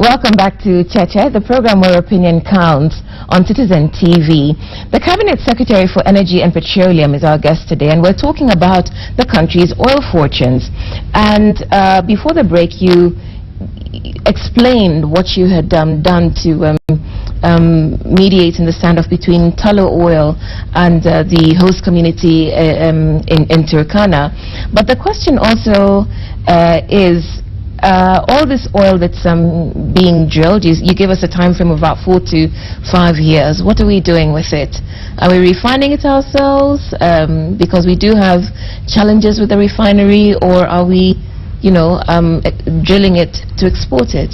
Welcome back to Cheche, the program where opinion counts on Citizen TV. The Cabinet Secretary for Energy and Petroleum is our guest today, and we're talking about the country's oil fortunes. And before the break, you explained what you had done to mediate in the standoff between Tullow Oil and the host community in Turkana. But the question also is, all this oil that's being drilled, you give us a time frame of about 4 to 5 years. What are we doing with it? Are we refining it ourselves because we do have challenges with the refinery, or are we, drilling it to export it?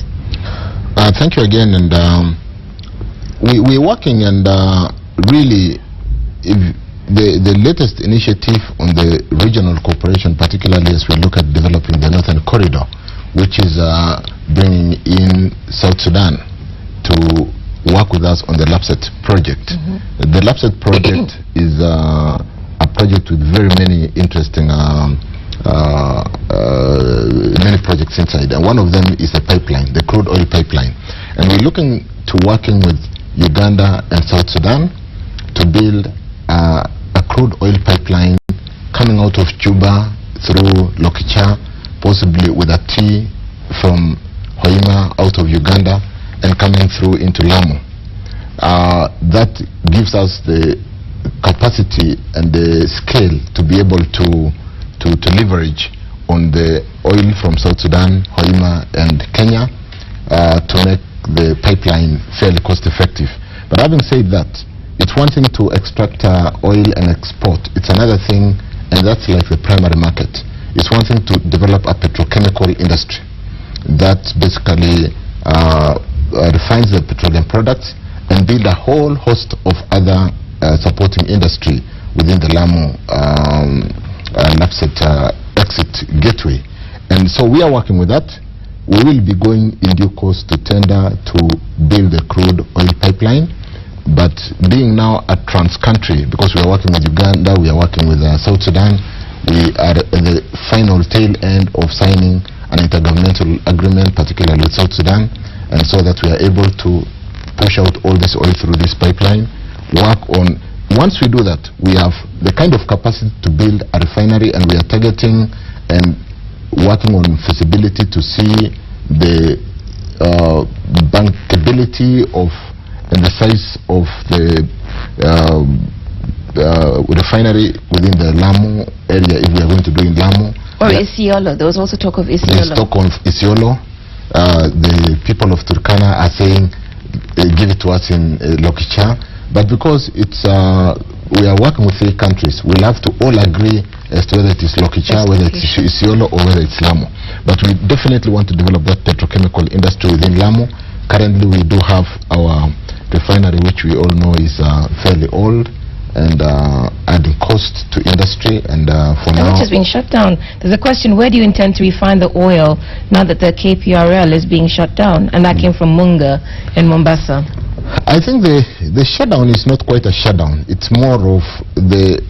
Thank you again, and we're working, and really, if the latest initiative on the regional cooperation, particularly as we look at developing the Northern Corridor, which is bringing in South Sudan to work with us on the LAPSET project. The LAPSET project is a project with very many interesting many projects inside, and one of them is a pipeline, the crude oil pipeline. And we're looking to working with Uganda and South Sudan to build a crude oil pipeline coming out of Juba through Lokicha, possibly with a T from Hoima out of Uganda and coming through into Lamu. That gives us the capacity and the scale to be able to leverage on the oil from South Sudan, Hoima and Kenya to make the pipeline fairly cost effective. But having said that, it's one thing to extract oil and export. It's another thing, and that's like the primary market. It's one thing to develop a petrochemical industry that basically refines the petroleum products and build a whole host of other supporting industry within the Lamu LAPSET exit gateway. And so we are working with that. We will be going in due course to tender to build the crude oil pipeline, but being now a trans-country, because we are working with Uganda, we are working with South Sudan, we are at the final tail end of signing an intergovernmental agreement, particularly with South Sudan, and so that we are able to push out all this oil through this pipeline, work on. Once we do that, we have the kind of capacity to build a refinery, and we are targeting and working on feasibility to see the bankability of and the size of the refinery within the Lamu area, if we are going to do in Lamu. Or Isiolo. There was also talk of Isiolo. There is talk of Isiolo. The people of Turkana are saying give it to us in Lokicha. But because it's we are working with 3 countries, we'll have to all agree as to whether it is Lokicha, whether it's Isiolo, or whether it's Lamu. But we definitely want to develop that petrochemical industry within Lamu. Currently, we do have our refinery, which we all know is fairly old and adding cost to industry, and for now, which is being shut down. There's a question: where do you intend to refine the oil now that the KPRL is being shut down? And that came from Munga in Mombasa. I think the shutdown is not quite a shutdown. It's more of the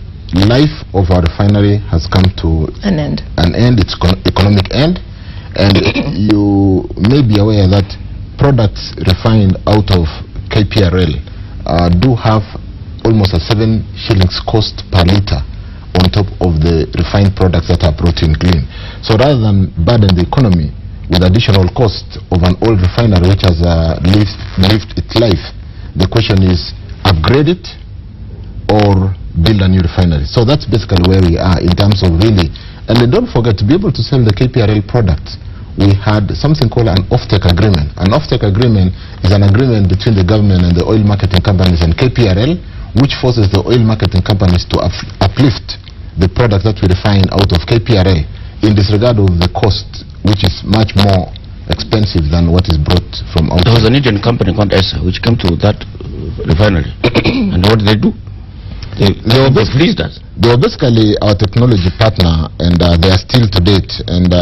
life of our refinery has come to an end. It's economic end, and you may be aware that products refined out of KPRL do have almost a 7 shillings cost per liter on top of the refined products that are protein clean. So rather than burden the economy with additional cost of an old refinery which has lived its life, the question is upgrade it or build a new refinery. So that's basically where we are in terms of really. And then don't forget, to be able to sell the KPRL products, we had something called an off-take agreement. An off-take agreement is an agreement between the government and the oil marketing companies and KPRL, which forces the oil marketing companies to uplift the product that we refine out of KPRL in disregard of the cost, which is much more expensive than what is brought from outside. There was an Indian company called ESA which came to that refinery. And what did they do? They fleeced us. They were basically our technology partner, and they are still to date. And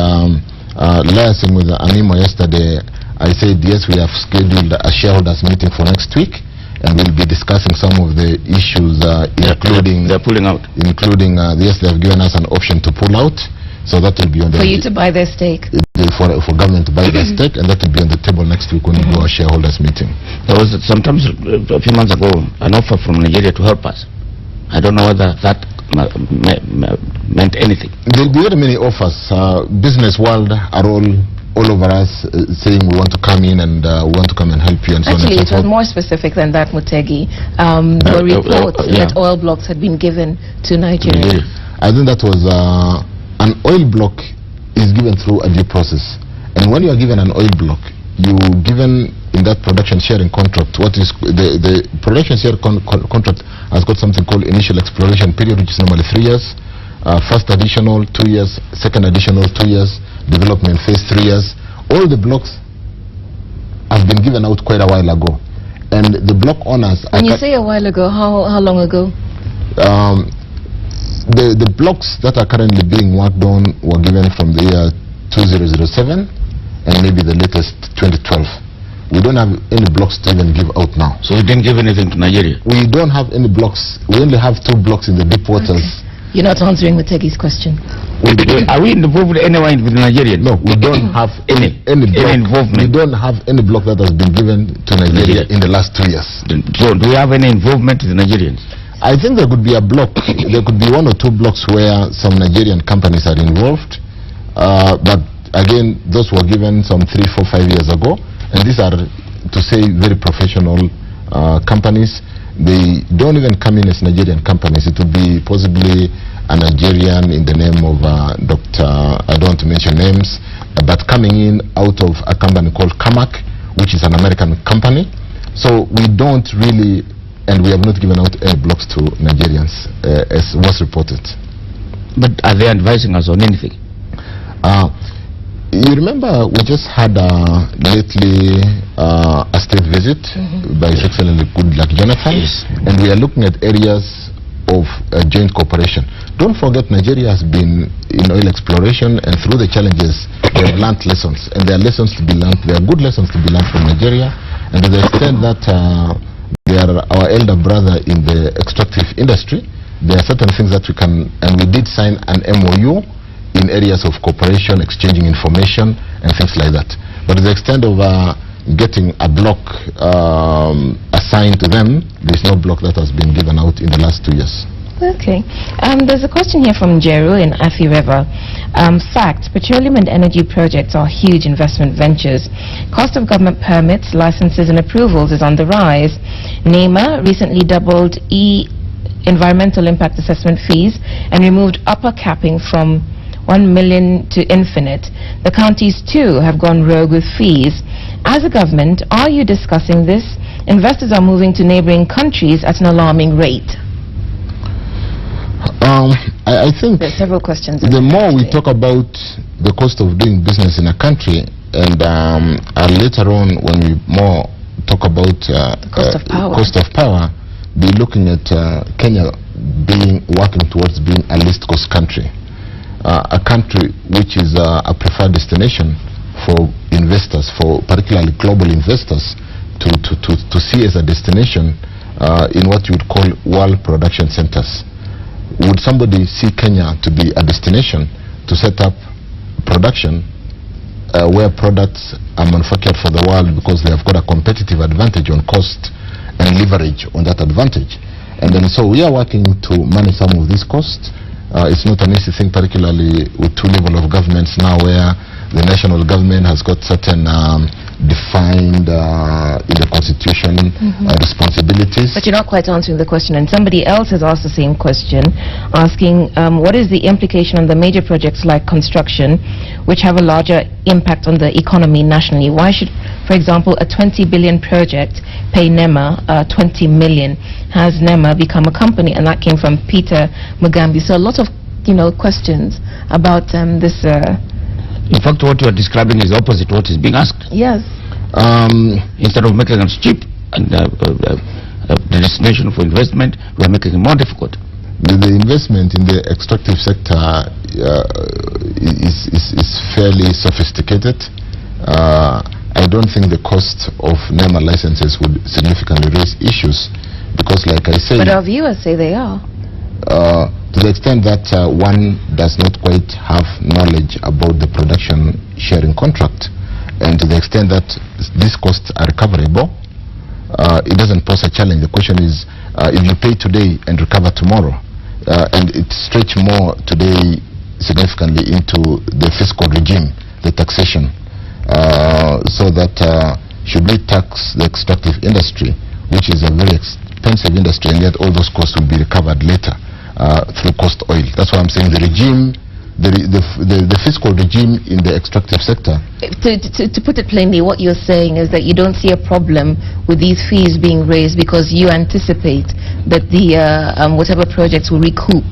liaising with Animo yesterday, I said yes, we have scheduled a shareholders meeting for next week, and we'll be discussing some of the issues, including they're pulling out. Including yes, they have given us an option to pull out. So that will be on the... For you to buy their stake? For government to buy their stake, and that will be on the table next week when we go our shareholders meeting. There was sometimes a few months ago an offer from Nigeria to help us. I don't know whether that meant anything. There will be very many offers. Business world are all over us saying we want to come in and we want to come and help you and so on and so Actually, it was forth. more specific than that, Mutegi. There were reports that oil blocks had been given to Nigeria. I think that was an oil block is given through a due process. And when you are given an oil block, you given in that production sharing contract, what is the production share contract has got something called initial exploration period, which is normally 3 years, first additional 2 years, second additional 2 years, development phase 3 years. All the blocks have been given out quite a while ago, and the block owners... When you say a while ago, how long ago? The blocks that are currently being worked on were given from the year 2007 and maybe the latest 2012. We don't have any blocks to even give out now. So we didn't give anything to Nigeria? We don't have any blocks. We only have 2 blocks in the deep waters. Okay. You're not answering Mutegi's question. Are we involved anywhere with Nigeria? No, we don't have any involvement. We don't have any block that has been given to Nigeria in the last 2 years. So do we have any involvement with the Nigerians? I think there could be a block. There could be 1 or 2 blocks where some Nigerian companies are involved. But again, those were given some 3, 4, 5 years ago. And these are, to say, very professional companies. They don't even come in as Nigerian companies. It would be possibly a Nigerian in the name of Dr. I don't want to mention names, but coming in out of a company called Kamak, which is an American company. So we don't really, and we have not given out any blocks to Nigerians, as was reported. But are they advising us on anything? You remember we just had lately a state visit by His Excellency Goodluck Jonathan, and we are looking at areas of joint cooperation. Don't forget, Nigeria has been in oil exploration, and through the challenges they have learned lessons, and there are lessons to be learned. There are good lessons to be learned from Nigeria, and to the extent that they are our elder brother in the extractive industry, there are certain things that we can, and we did sign an MOU in areas of cooperation, exchanging information and things like that. But to the extent of getting a block assigned to them, there is no block that has been given out in the last 2 years. Okay. There's a question here from Jeru in Athi River. Fact, petroleum and energy projects are huge investment ventures. Cost of government permits, licenses and approvals is on the rise. NEMA recently doubled environmental impact assessment fees and removed upper capping from 1 million to infinite. The counties too have gone rogue with fees. As a government, are you discussing this? Investors are moving to neighboring countries at an alarming rate. I think there are several questions. The more we talk about the cost of doing business in a country, and later on when we more talk about cost of power, be looking at Kenya working towards being a least cost country. A country which is a preferred destination for investors, for particularly global investors, to see as a destination in what you would call world production centers. Would somebody see Kenya to be a destination to set up production where products are manufactured for the world because they have got a competitive advantage on cost and leverage on that advantage? And then so we are working to manage some of these costs. It's not an easy thing, particularly with 2 levels of governments now, where the national government has got certain defined in the constitution responsibilities. But you're not quite answering the question, and somebody else has asked the same question, asking what is the implication on the major projects like construction, which have a larger impact on the economy nationally? Why should, for example, a 20 billion project pay NEMA 20 million? Has NEMA become a company? And that came from Peter Mugambi. So a lot of questions about this. In fact, what you are describing is opposite what is being asked. Yes. Instead of making it cheap and the destination for investment, we are making it more difficult. The investment in the extractive sector is fairly sophisticated. I don't think the cost of NEMA licenses would significantly raise issues, because like I say... But our viewers say they are. to the extent that one does not quite have knowledge about the production sharing contract, and to the extent that these costs are recoverable, it doesn't pose a challenge. The question is, if you pay today and recover tomorrow, and it stretch more today significantly into the fiscal regime, the taxation, so that should we tax the extractive industry, which is a very expensive industry, and yet all those costs will be recovered later through cost oil. That's why I'm saying the regime, the fiscal regime in the extractive sector. To put it plainly, what you're saying is that you don't see a problem with these fees being raised because you anticipate that the whatever projects will recoup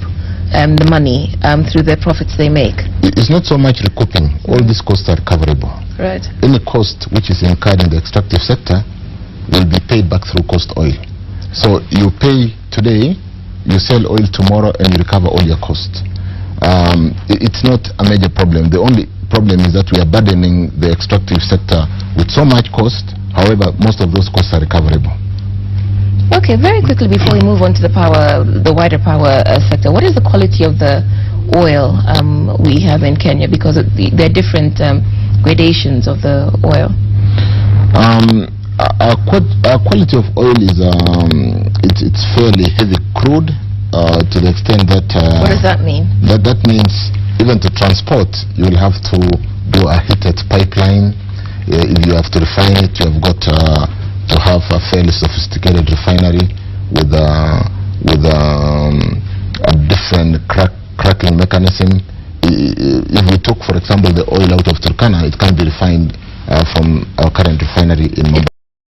the money through the profits they make. It's not so much recouping. All these costs are recoverable. Right. Any cost which is incurred in the extractive sector will be paid back through cost oil. So you pay today, you sell oil tomorrow, and you recover all your costs. It's not a major problem. The only problem is that we are burdening the extractive sector with so much cost. However, most of those costs are recoverable. Okay, very quickly before we move on to the wider power sector, what is the quality of the oil we have in Kenya? Because there are different gradations of the oil. Our quality of oil is it's fairly heavy crude to the extent that. What does that mean? That means even to transport, you will have to do a heated pipeline. If you have to refine it, you have got to have a fairly sophisticated refinery with a different cracking mechanism. If we took, for example, the oil out of Turkana, it can be refined from our current refinery in Mombasa.